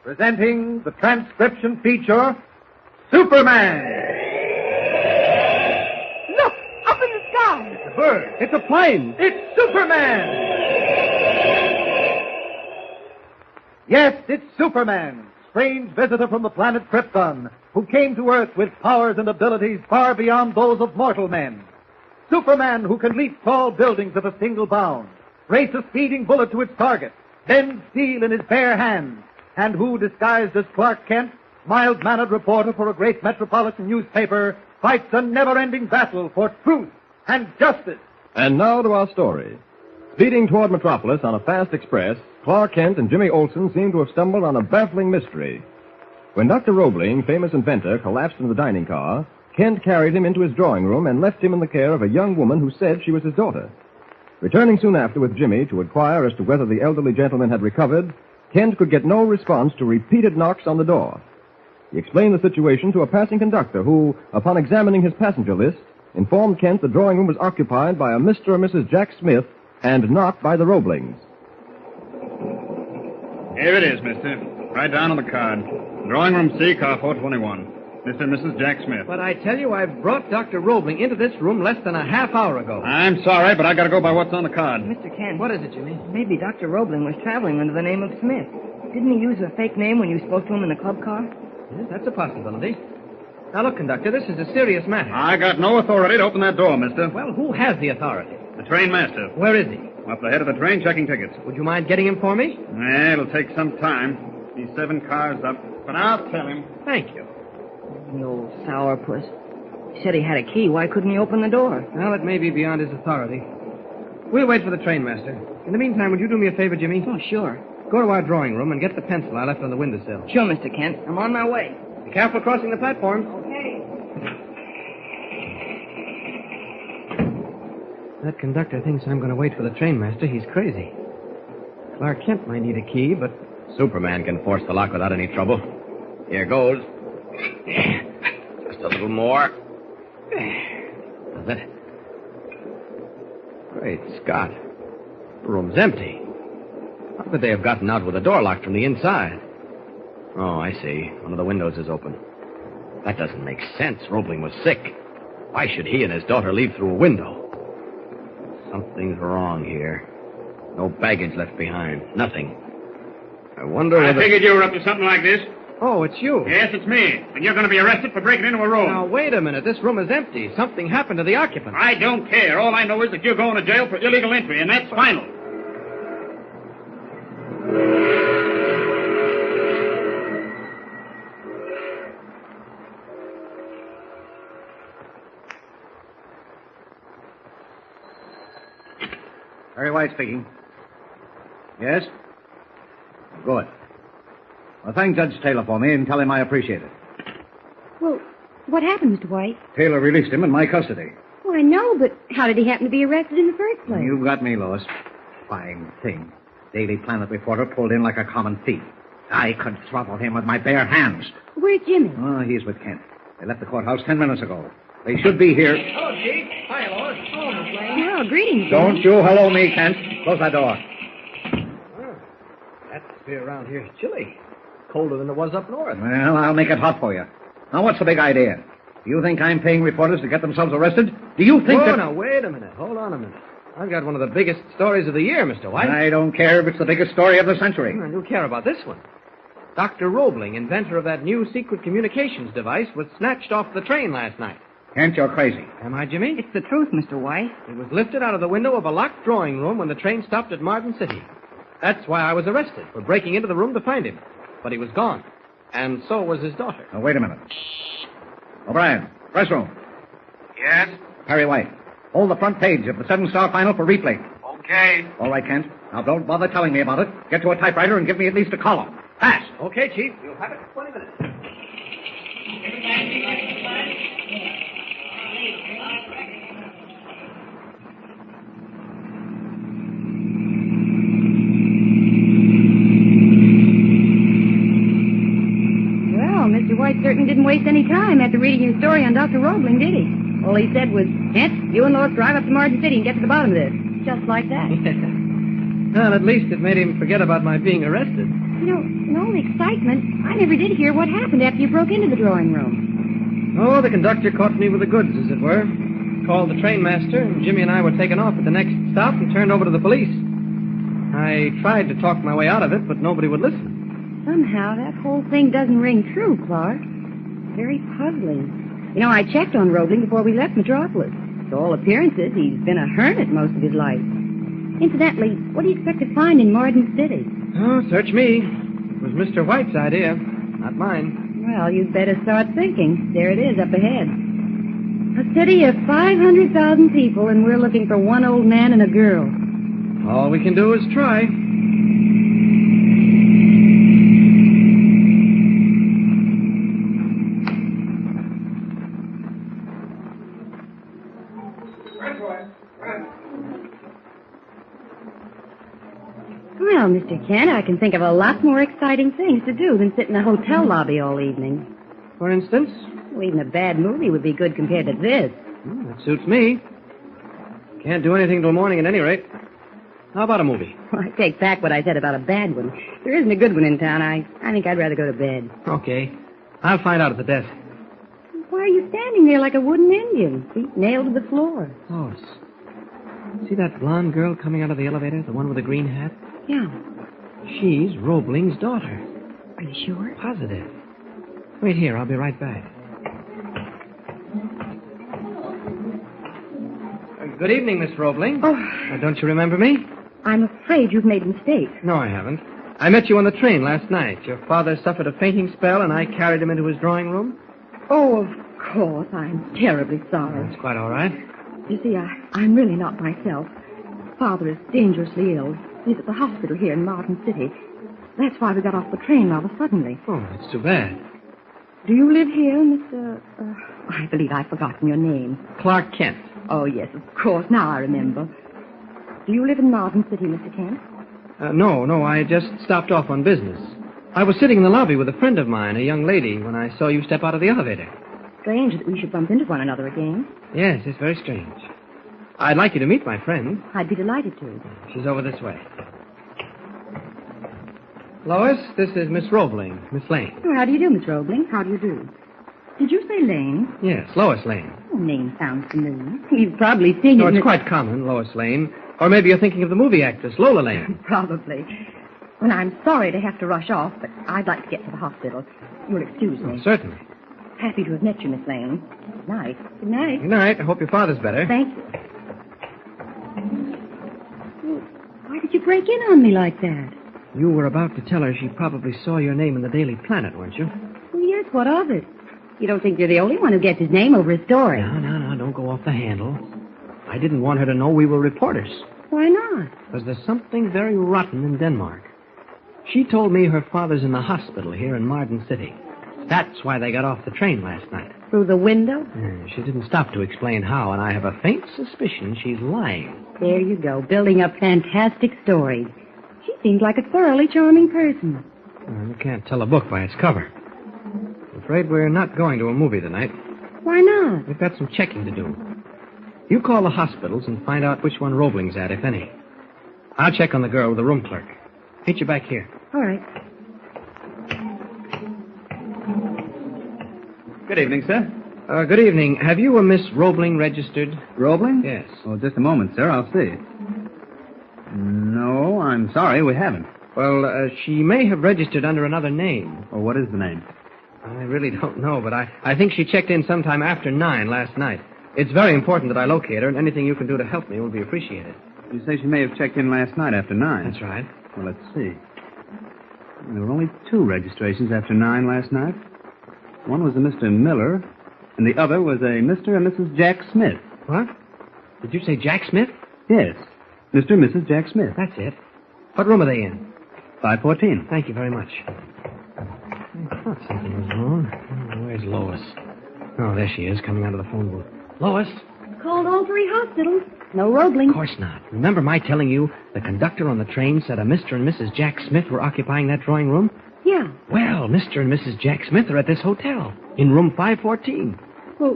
presenting the transcription feature, Superman. Look, up in the sky. It's a bird. It's a plane. It's Superman. Yes, it's Superman, strange visitor from the planet Krypton, who came to Earth with powers and abilities far beyond those of mortal men. Superman, who can leap tall buildings at a single bound, race a speeding bullet to its target, bend steel in his bare hands, and who, disguised as Clark Kent, mild-mannered reporter for a great metropolitan newspaper, fights a never-ending battle for truth and justice. And now to our story. Speeding toward Metropolis on a fast express, Clark Kent and Jimmy Olsen seem to have stumbled on a baffling mystery. When Dr. Roebling, famous inventor, collapsed in the dining car, Kent carried him into his drawing room and left him in the care of a young woman who said she was his daughter. Returning soon after with Jimmy to inquire as to whether the elderly gentleman had recovered, Kent could get no response to repeated knocks on the door. He explained the situation to a passing conductor who, upon examining his passenger list, informed Kent the drawing room was occupied by a Mr. or Mrs. Jack Smith and not by the Roeblings. Here it is, mister. Right down on the card. Drawing room C, car 421. Mr. and Mrs. Jack Smith. But I tell you, I brought Dr. Roebling into this room less than a half hour ago. I'm sorry, but I gotta go by what's on the card. Mr. Kent. What is it, Jimmy? Maybe Dr. Roebling was traveling under the name of Smith. Didn't he use a fake name when you spoke to him in the club car? Yes, that's a possibility. Now, look, conductor, this is a serious matter. I got no authority to open that door, mister. Well, who has the authority? The train master. Where is he? Up the head of the train checking tickets. Would you mind getting him for me? It'll take some time. He's 7 cars up, but I'll tell him. Thank you. The old sourpuss. He said he had a key. Why couldn't he open the door? Well, it may be beyond his authority. We'll wait for the train master. In the meantime, would you do me a favor, Jimmy? Oh, sure. Go to our drawing room and get the pencil I left on the windowsill. Sure, Mr. Kent. I'm on my way. Be careful crossing the platform. Okay. That conductor thinks I'm going to wait for the train master. He's crazy. Clark Kent might need a key, but Superman can force the lock without any trouble. Here goes. Just a little more. That's it. Great Scott. The room's empty. How could they have gotten out with the door locked from the inside? Oh, I see. One of the windows is open. That doesn't make sense. Roebling was sick. Why should he and his daughter leave through a window? Something's wrong here. No baggage left behind. Nothing. I wonder I whether... figured you were up to something like this. Oh, it's you. Yes, it's me. And you're going to be arrested for breaking into a room. Now, wait a minute. This room is empty. Something happened to the occupants. I don't care. All I know is that you're going to jail for illegal entry, and that's final. Harry White speaking. Yes? Good. Well, thank Judge Taylor for me and tell him I appreciate it. Well, what happened, Mr. White? Taylor released him in my custody. Well, I know, but how did he happen to be arrested in the first place? You got me, Lois. Fine thing. Daily Planet reporter pulled in like a common thief. I could throttle him with my bare hands. Where's Jimmy? Oh, he's with Kent. They left the courthouse 10 minutes ago. They should be here. Hello, Chief. Hi, Lois. Oh, Miss Lane. Well, greetings. Don't you hello me, Kent. Close that door. Oh, that atmosphere around here is chilly. Colder than it was up north. Well, I'll make it hot for you. Now, what's the big idea? Do you think I'm paying reporters to get themselves arrested? Do you think that... now, wait a minute. Hold on a minute. I've got one of the biggest stories of the year, Mr. White. I don't care if it's the biggest story of the century. I do care about this one. Dr. Roebling, inventor of that new secret communications device, was snatched off the train last night. Kent, you're crazy. Am I, Jimmy? It's the truth, Mr. White. He was lifted out of the window of a locked drawing room when the train stopped at Martin City. That's why I was arrested, for breaking into the room to find him. But he was gone. And so was his daughter. Now, wait a minute. O'Brien, press room. Yes? Harry White, hold the front page of the 7-star final for replay. Okay. All right, Kent. Now, don't bother telling me about it. Get to a typewriter and give me at least a column. Fast. Okay, Chief. You'll have it in 20 minutes. Well, Mr. White certainly didn't waste any time after reading your story on Dr. Roebling, did he? All he said was, Kent, you and Lois drive up to Martin City and get to the bottom of this. Just like that. Well, at least it made him forget about my being arrested. You know, in all the excitement, I never did hear what happened after you broke into the drawing room. Oh, the conductor caught me with the goods, as it were. Called the trainmaster, and Jimmy and I were taken off at the next stop and turned over to the police. I tried to talk my way out of it, but nobody would listen. Somehow, that whole thing doesn't ring true, Clark. Very puzzling. You know, I checked on Roebling before we left Metropolis. To all appearances, he's been a hermit most of his life. Incidentally, what do you expect to find in Marden City? Oh, search me. It was Mr. White's idea, not mine. Well, you'd better start thinking. There it is up ahead. A city of 500,000 people, and we're looking for one old man and a girl. All we can do is try. Well, Mr. Kent, I can think of a lot more exciting things to do than sit in a hotel lobby all evening. For instance? Well, even a bad movie would be good compared to this. That suits me. Can't do anything till morning at any rate. How about a movie? Well, I take back what I said about a bad one. There isn't a good one in town. I think I'd rather go to bed. Okay. I'll find out at the desk. Why are you standing there like a wooden Indian, feet nailed to the floor? Lois, see that blonde girl coming out of the elevator, the one with the green hat? Yeah. She's Roebling's daughter. Are you sure? Positive. Wait here, I'll be right back. Good evening, Miss Roebling. Oh. Don't you remember me? I'm afraid you've made a mistake. No, I haven't. I met you on the train last night. Your father suffered a fainting spell, and I carried him into his drawing room. Oh, of course. I'm terribly sorry. That's quite all right. You see, I'm really not myself. Father is dangerously ill. He's at the hospital here in Martin City. That's why we got off the train rather suddenly. Oh, that's too bad. Do you live here, Mr... I believe I've forgotten your name. Clark Kent. Oh, yes, of course. Now I remember. Do you live in Martin City, Mr. Kent? No, I just stopped off on business. I was sitting in the lobby with a friend of mine, a young lady, when I saw you step out of the elevator. Strange that we should bump into one another again. Yes, it's very strange. I'd like you to meet my friend. I'd be delighted to. She's over this way. Lois, this is Miss Roebling, Miss Lane. Oh, how do you do, Miss Roebling? How do you do? Did you say Lane? Yes, Lois Lane. Oh, name sounds familiar. You've probably seen No, it. it's quite common, Lois Lane. Or maybe you're thinking of the movie actress, Lola Lane. Probably. Well, I'm sorry to have to rush off, but I'd like to get to the hospital. You'll excuse me. Oh, certainly. Happy to have met you, Miss Lane. Good night. Good night. Good night. I hope your father's better. Thank you. Well, why did you break in on me like that? You were about to tell her she probably saw your name in the Daily Planet, weren't you? Well, yes, what of it? You don't think you're the only one who gets his name over a story? No, don't go off the handle. I didn't want her to know we were reporters. Why not? Because there's something very rotten in Denmark. She told me her father's in the hospital here in Marden City. That's why they got off the train last night. Through the window? She didn't stop to explain how, and I have a faint suspicion she's lying. There you go, building up fantastic stories. She seems like a thoroughly charming person. You can't tell a book by its cover. I'm afraid we're not going to a movie tonight. Why not? We've got some checking to do. You call the hospitals and find out which one Roebling's at, if any. I'll check on the girl with the room clerk. Meet you back here. All right. Good evening, sir. Good evening. Have you a Miss Roebling registered? Roebling? Yes. Oh, just a moment, sir. I'll see. No, I'm sorry, we haven't. Well, she may have registered under another name. Oh, what is the name? I really don't know, but I think she checked in sometime after 9 last night. It's very important that I locate her, and anything you can do to help me will be appreciated. You say she may have checked in last night after 9. That's right. Well, let's see. There were only 2 registrations after 9 last night. One was a Mr. Miller, and the other was a Mr. and Mrs. Jack Smith. What? Did you say Jack Smith? Yes, Mr. and Mrs. Jack Smith. That's it. What room are they in? 514. Thank you very much. I thought something was wrong. Oh, where's Lois? Oh, there she is, coming out of the phone booth. Lois? Called all 3 hospitals. No Roebling. Of course not. Remember my telling you the conductor on the train said a Mr. and Mrs. Jack Smith were occupying that drawing room? Yeah. Well, Mr. and Mrs. Jack Smith are at this hotel, in room 514. Well,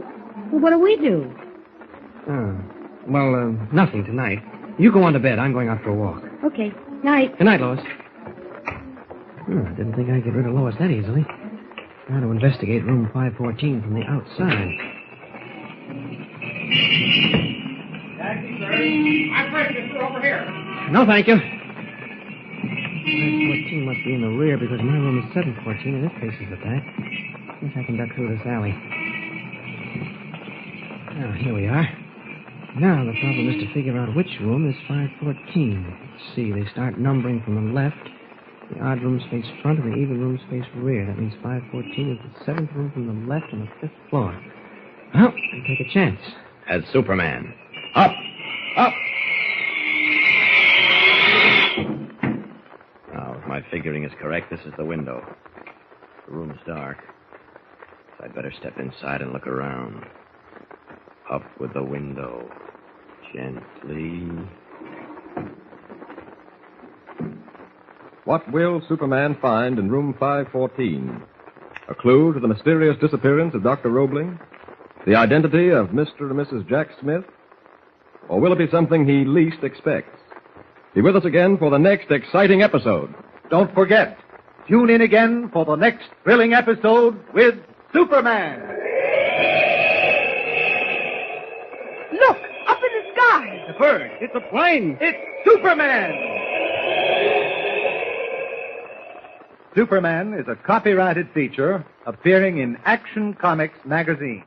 what do we do? Nothing tonight. You go on to bed. I'm going out for a walk. Okay. Night. Good night, Lois. I didn't think I'd get rid of Lois that easily. Now to investigate room 514 from the outside. Taxi, sir. I'm breakfast over here. No, thank you. 514 must be in the rear because my room is 714 and it faces the back. Guess I can duck through this alley. Now, here we are. Now, the problem is to figure out which room is 514. Let's see, they start numbering from the left. The odd rooms face front and the even rooms face rear. That means 514 is the seventh room from the left on the fifth floor. Well, I'll take a chance. As Superman. Up! Up! Now, if my figuring is correct, this is the window. The room's dark. So I'd better step inside and look around. Up with the window. Gently. What will Superman find in room 514? A clue to the mysterious disappearance of Dr. Roebling? The identity of Mr. and Mrs. Jack Smith? Or will it be something he least expects? Be with us again for the next exciting episode. Don't forget, tune in again for the next thrilling episode with Superman. Look, up in the sky. The bird. It's a plane. It's Superman. Superman is a copyrighted feature appearing in Action Comics magazine.